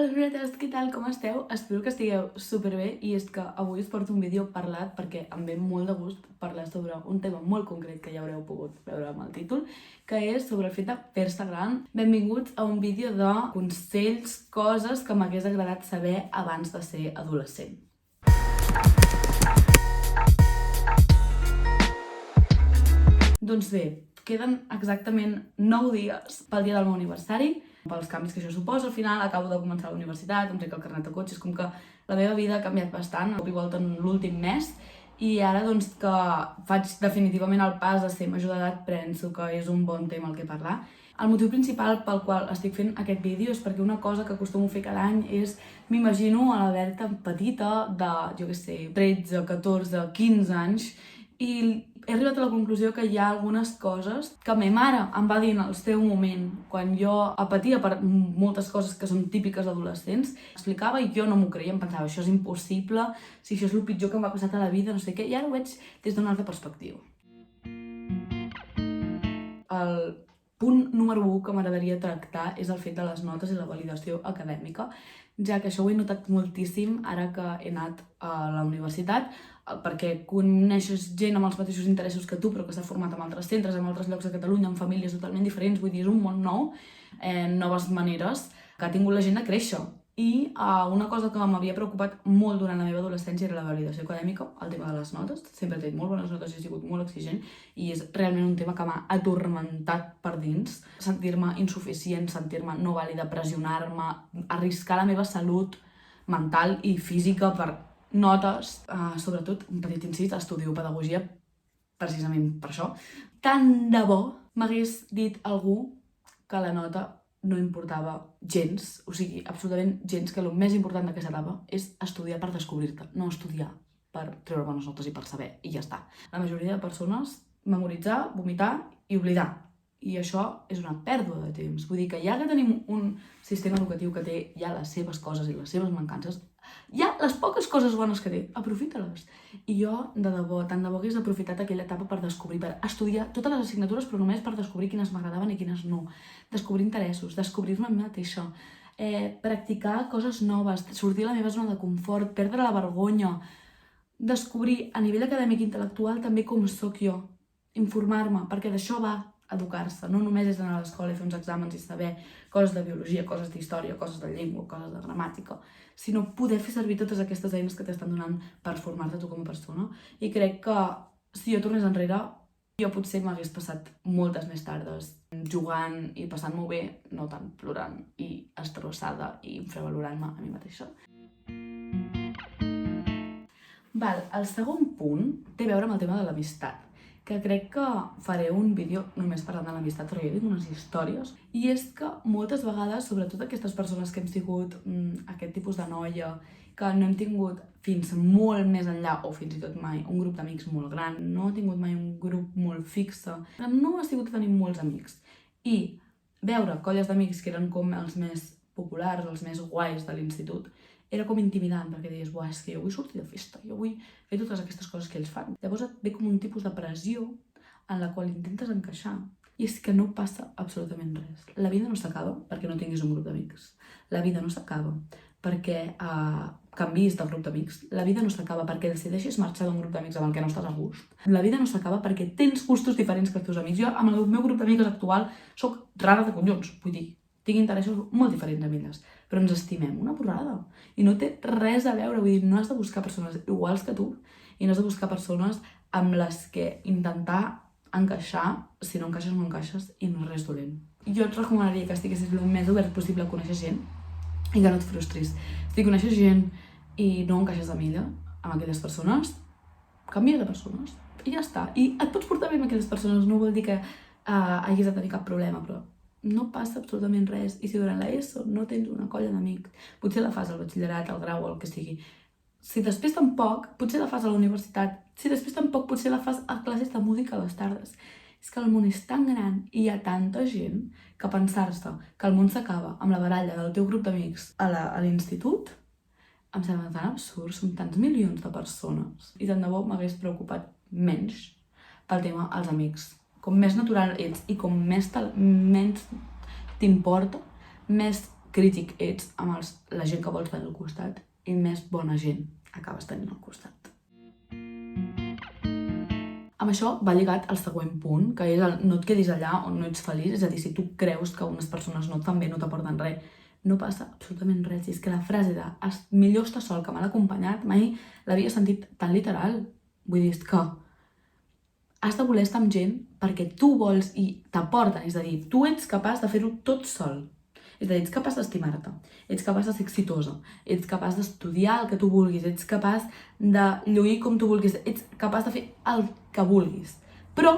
Hola brunetes, què tal? Com esteu? Espero que estigueu superbé i és que avui us porto un vídeo parlat perquè em ve molt de gust parlar sobre un tema molt concret que ja haureu pogut veure amb el títol, que és sobre el fet de fer-se gran. Benvinguts a un vídeo de consells, coses que m'hagués agradat saber abans de ser adolescent. Doncs bé, queden exactament 9 dies pel dia del meu aniversari, pels canvis que això suposa. Al final acabo de començar la universitat, em trec el carnet de cotxe, és com que la meva vida ha canviat bastant, cop i volta en l'últim mes, i ara doncs que faig definitivament el pas de ser major d'edat, penso que és un bon tema el que parlar. El motiu principal pel qual estic fent aquest vídeo és perquè una cosa que acostumo a fer cada any és m'imagino a la Berta petita de, jo què sé, 13, 14, 15 anys, i he arribat a la conclusió que hi ha algunes coses que ma mare em va dir en el seu moment, quan jo patia per moltes coses que són típiques d'adolescents, explicava i jo no m'ho creia, em pensava, això és impossible, si això és el pitjor que m'ha passat a la vida, no sé què, i ara ho veig des d'una altra perspectiva. El punt número 1 que m'agradaria tractar és el fet de les notes i la validació acadèmica, ja que això ho he notat moltíssim ara que he anat a la universitat, perquè coneixes gent amb els mateixos interessos que tu, però que s'ha format en altres centres, en altres llocs de Catalunya, en famílies totalment diferents, vull dir, és un món nou, noves maneres que ha tingut la gent de créixer. I una cosa que m'havia preocupat molt durant la meva adolescència era la validació acadèmica, el tema de les notes. Sempre he tingut molt bones notes i he sigut molt exigent i és realment un tema que m'ha atormentat per dins. Sentir-me insuficient, sentir-me no vàlida, pressionar-me, arriscar la meva salut mental i física per notes. Sobretot, un petit incís, estudio pedagogia precisament per això. Tant de bo m'hagués dit algú que la nota no importava gens, o sigui, absolutament gens, que el més important d'aquesta etapa és estudiar per descobrir-te, no estudiar per treure bones notes i per saber, i ja està. La majoria de persones memoritzar, vomitar i oblidar, i això és una pèrdua de temps. Vull dir que ja que tenim un sistema educatiu que té ja les seves coses i les seves mancances, ja les poques coses bones que té, aprofita-les. I jo, de debò, tant de bo hagués aprofitat aquella etapa per descobrir, per estudiar totes les assignatures, però només per descobrir quines m'agradaven i quines no. Descobrir interessos, descobrir-me a mi mateixa, practicar coses noves, sortir de la meva zona de confort, perdre la vergonya, descobrir a nivell acadèmic i intel·lectual també com sóc jo, informar-me, perquè d'això va educar-se, no només és anar a l'escola i fer uns exàmens i saber coses de biologia, coses d'història, coses de llengua, coses de gramàtica, sinó poder fer servir totes aquestes eines que t'estan donant per formar-te tu com a persona. I crec que si jo tornés enrere, jo potser m'hagués passat moltes més tardes jugant i passant-m'ho bé, no tant plorant i estrossada i infravalorant-me a mi mateixa. El segon punt té a veure amb el tema de l'amistat, que crec que faré un vídeo només parlant de l'amistat, però jo dic unes històries, i és que moltes vegades, sobretot aquestes persones que hem sigut aquest tipus de noia, que no hem tingut fins molt més enllà, o fins i tot mai, un grup d'amics molt gran, no he tingut mai un grup molt fixe, no ha sigut tenir molts amics, i veure colles d'amics que eren com els més populars, els més guais de l'institut, era com intimidant, perquè deies, és que jo vull sortir de festa, jo vull fer totes aquestes coses que ells fan. Llavors et ve com un tipus de pressió en la qual intentes encaixar. I és que no passa absolutament res. La vida no s'acaba perquè no tinguis un grup d'amics. La vida no s'acaba perquè canviïs de grup d'amics. La vida no s'acaba perquè decideixis marxar d'un grup d'amics amb el que no estàs a gust. La vida no s'acaba perquè tens gustos diferents que els teus amics. Jo, amb el meu grup d'amics actual, soc rara de collons, vull dir, tinc interessos molt diferents amb elles, però ens estimem una borrada. I no té res a veure, vull dir, no has de buscar persones iguals que tu i no has de buscar persones amb les que intentar encaixar, si no encaixes, no encaixes i no és res dolent. Jo et recomanaria que estiguessis el més obert possible a conèixer gent i que no et frustris. Si coneixes gent i no encaixes amb ella, amb aquelles persones, canvia de persones i ja està. I et pots portar bé amb aquelles persones, no vol dir que hagis de tenir cap problema, però no passa absolutament res. I si durant l'ESO no tens una colla d'amics, potser la fas al batxillerat, al grau o el que sigui. Si després tampoc, potser la fas a la universitat. Si després tampoc, potser la fas a classes de música a les tardes. És que el món és tan gran i hi ha tanta gent que pensar-se que el món s'acaba amb la baralla del teu grup d'amics a l'institut em sembla tan absurd, són tants milions de persones. I tant de bo m'hagués preocupat menys pel tema als amics. Com més natural ets i com menys t'importa, més crític ets amb la gent que vols tenir al costat i més bona gent acabes tenint al costat. Amb això va lligat al següent punt, que és el no et quedis allà on no ets feliç, és a dir, si tu creus que unes persones no et fan bé, no t'aporten res, no passa absolutament res. I és que la frase de millor estar sol que mal acompanyat mai l'havia sentit tan literal. Vull dir, és que has de voler estar amb gent perquè tu vols i t'aporten, és a dir, tu ets capaç de fer-ho tot sol. És a dir, ets capaç d'estimar-te, ets capaç de ser exitosa, ets capaç d'estudiar el que tu vulguis, ets capaç de lluir com tu vulguis, ets capaç de fer el que vulguis. Però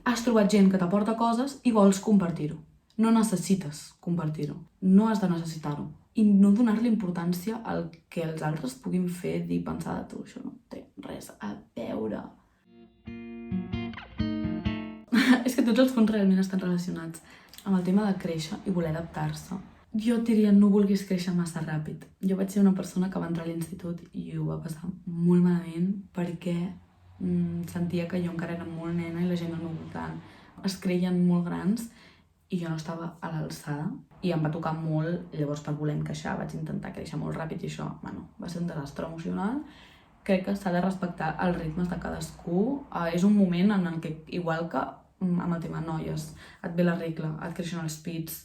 has trobat gent que t'aporta coses i vols compartir-ho. No necessites compartir-ho, no has de necessitar-ho. I no donar-li importància al que els altres puguin fer, dir, pensar de tu, això no té res a veure. És que tots els punts realment estan relacionats amb el tema de créixer i voler adaptar-se. Jo et diria, no vulguis créixer massa ràpid. Jo vaig ser una persona que va entrar a l'institut i ho va passar molt malament perquè sentia que jo encara era molt nena i la gent al meu voltant es creien molt grans i jo no estava a l'alçada i em va tocar molt. Llavors, per voler encaixar, vaig intentar créixer molt ràpid i això, va ser un desastre emocional. Crec que s'ha de respectar els ritmes de cadascú. És un moment en el que, igual que amb el tema noies, et ve la regla, et creixen els pits,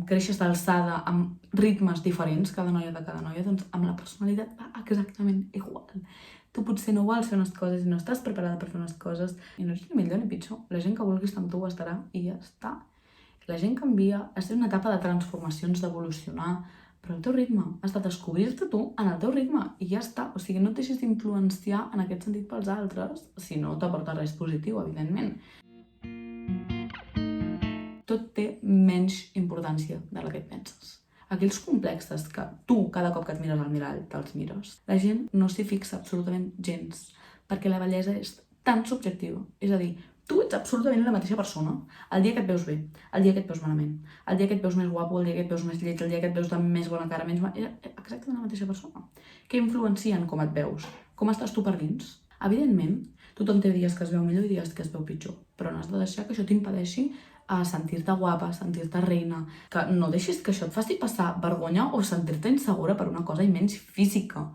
creixes d'alçada amb ritmes diferents, cada noia, doncs amb la personalitat va exactament igual. Tu potser no vols fer unes coses i no estàs preparada per fer unes coses i no ets ni millor ni pitjor. La gent que vulgui estar amb tu estarà i ja està. La gent canvia, has de una etapa de transformacions, d'evolucionar, però el teu ritme, has de descobrir-te tu en el teu ritme i ja està. O sigui, no et deixis d'influenciar en aquest sentit pels altres, si no t'aporta res positiu, evidentment. Tot té menys importància de la que et penses. Aquells complexes que tu, cada cop que et mires al mirall, te'ls mires, la gent no s'hi fixa absolutament gens, perquè la bellesa és tan subjectiva. És a dir, tu ets absolutament la mateixa persona el dia que et veus bé, el dia que et veus malament, el dia que et veus més guapo, el dia que et veus més lleig, el dia que et veus de més bona cara, menys bona... És exactament la mateixa persona. Què influencien com et veus? Com estàs tu per dins? Evidentment, tothom té dies que es veu millor i dies que es veu pitjor, però no has de deixar que això t'impedeixi a sentir-te guapa, sentir-te reina, que no deixis que això et faci passar vergonya o sentir-te insegura per una cosa i menys física.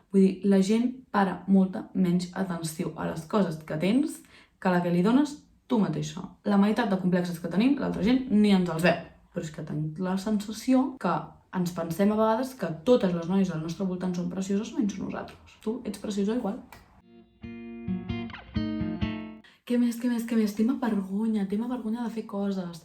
Vull dir, la gent para molta menys atenció a les coses que tens que la que li dones tu mateixa. La meitat de complexes que tenim, l'altra gent ni ens els veu. Però és que tenim la sensació que ens pensem a vegades que totes les noies al nostre voltant són precioses menys nosaltres. Tu ets preciosa igual. Què més? Tema vergonya de fer coses.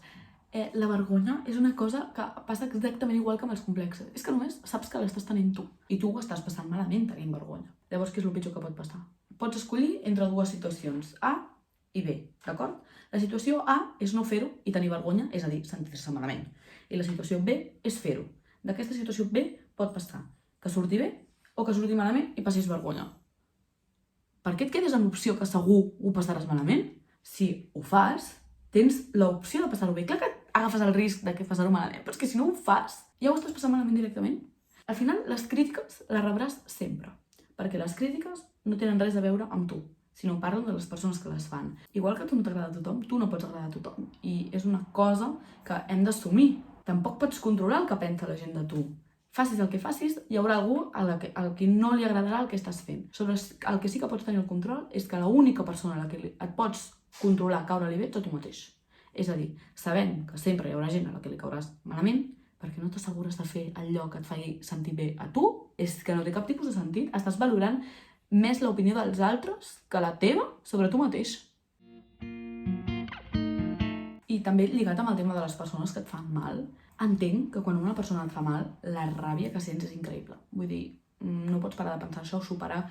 La vergonya és una cosa que passa exactament igual que amb els complexes. És que només saps que l'estàs tenint tu. I tu ho estàs passant malament tenint vergonya. Llavors, què és el pitjor que pot passar? Pots escollir entre dues situacions, A i B, d'acord? La situació A és no fer-ho i tenir vergonya, és a dir, sentir-se malament. I la situació B és fer-ho. D'aquesta situació B pot passar que surti bé o que surti malament i passis vergonya. Per què et quedes amb l'opció que segur ho passaràs malament? Si ho fas, tens l'opció de passar-ho bé. Clar que agafes el risc de que passar-ho malament, però és que si no ho fas, ja ho estàs passant malament directament. Al final, les crítiques les rebràs sempre, perquè les crítiques no tenen res a veure amb tu, sinó parlen de les persones que les fan. Igual que a tu no t'agrada a tothom, tu no pots agradar a tothom. I és una cosa que hem d'assumir. Tampoc pots controlar el que pensa la gent de tu. Facis el que facis, hi haurà algú al que no li agradarà el que estàs fent. Sobre el que sí que pots tenir el control és que l'única persona a la que et pots controlar caure-li bé ets a tu mateix. És a dir, sabent que sempre hi haurà gent a la que li cauràs malament, perquè no t'assegures de fer allò que et faci sentir bé a tu, és que no té cap tipus de sentit. Estàs valorant més l'opinió dels altres que la teva sobre tu mateix. I també lligat amb el tema de les persones que et fan mal, entenc que quan una persona et fa mal, la ràbia que sents és increïble. Vull dir, no pots parar de pensar això, superar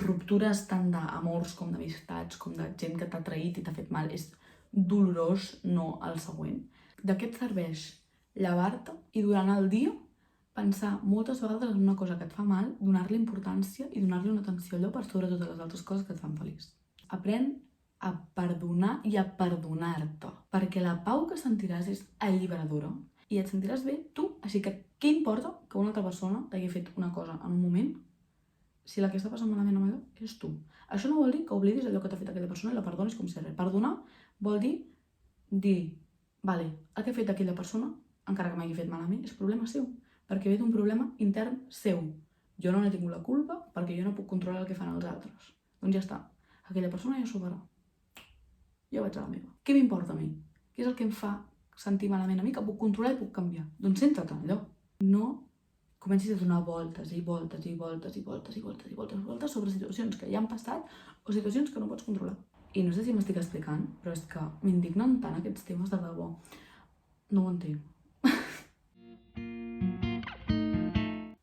ruptures tant d'amors com d'amistats, com de gent que t'ha traït i t'ha fet mal. És dolorós, no el següent. De què et serveix llevar-te i durant el dia pensar moltes vegades en una cosa que et fa mal, donar-li importància i donar-li una atenció a allò per sobre totes les altres coses que et fan feliç. Aprèn a perdonar i a perdonar-te, perquè la pau que sentiràs és alliberadora i et sentiràs bé tu, així que què importa que una altra persona t'hagi fet una cosa en un moment si la que està passant malament amb allò és tu. Això no vol dir que oblidis allò que t'ha fet aquella persona i la perdonis com si res. Perdonar vol dir, vale, el que ha fet aquella persona encara que m'hagi fet mal a mi, és problema seu, perquè ve d'un problema intern seu. Jo no n'he tingut la culpa perquè jo no puc controlar el que fan els altres. Doncs ja està, aquella persona ja s'ho farà. Jo vaig a la meva. Què m'importa a mi? Què és el que em fa sentir malament a mi, que puc controlar i puc canviar? Doncs centra't en allò. No comencis a donar voltes i voltes i voltes i voltes i voltes i voltes i voltes sobre situacions que ja han passat o situacions que no pots controlar. I no sé si m'estic explicant, però és que m'indignen tant aquests temes de debò. No ho entenc.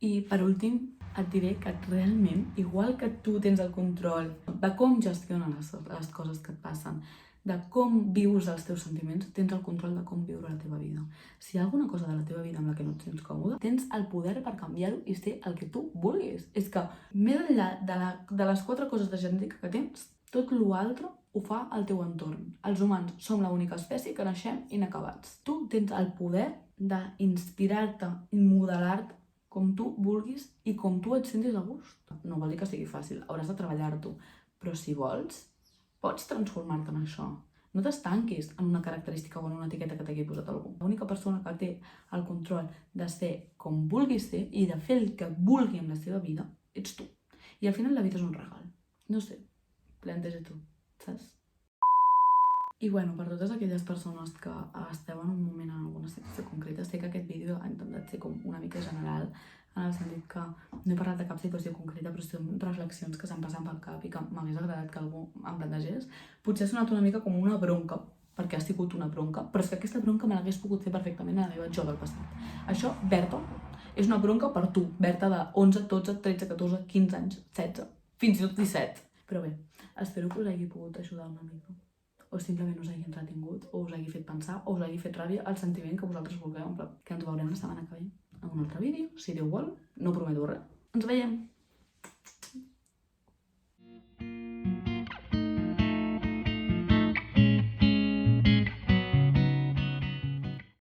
I per últim, et diré que realment, igual que tu tens el control de com gestiones les coses que et passen, de com vius els teus sentiments, tens el control de com viure la teva vida. Si hi ha alguna cosa de la teva vida amb la que no et sents còmode, tens el poder per canviar-ho i ser el que tu vulguis. És que, més enllà de les 4 coses de genètica que tens, tot l'altre ho fa el teu entorn. Els humans som l'única espècie que naixem inacabats. Tu tens el poder d'inspirar-te i modelar-te com tu vulguis i com tu et sentis a gust. No vol dir que sigui fàcil, hauràs de treballar-t'ho, però si vols, pots transformar-te en això. No t'estanquis en una característica o en una etiqueta que t'hagi posat algú. L'única persona que té el control de ser com vulguis ser i de fer el que vulgui amb la seva vida ets tu. I al final la vida és un regal. No sé, planteja-t'ho, saps? I bueno, per totes aquelles persones que esteu en un moment en alguna situació concreta, sé que aquest vídeo ha intentat ser com una mica general, en el sentit que no he parlat de cap situació concreta, però són reflexions que s'han passat pel cap i que m'hagués agradat que algú em plantegés. Potser ha sonat una mica com una bronca, perquè ha sigut una bronca, però és que aquesta bronca me l'hagués pogut fer perfectament a la meva jo del passat. Això, Berta, és una bronca per tu, Berta de 11, 12, 13, 14, 15 anys, 16, fins i tot 17. Però bé, espero que us hagi pogut ajudar una mica. O simplement us hagi entretingut, o us hagi fet pensar, o us hagi fet ràbia el sentiment que vosaltres vulgueu, que ens veurem la setmana que ve en un altre vídeo, si Déu vol, no prometo res. Ens veiem!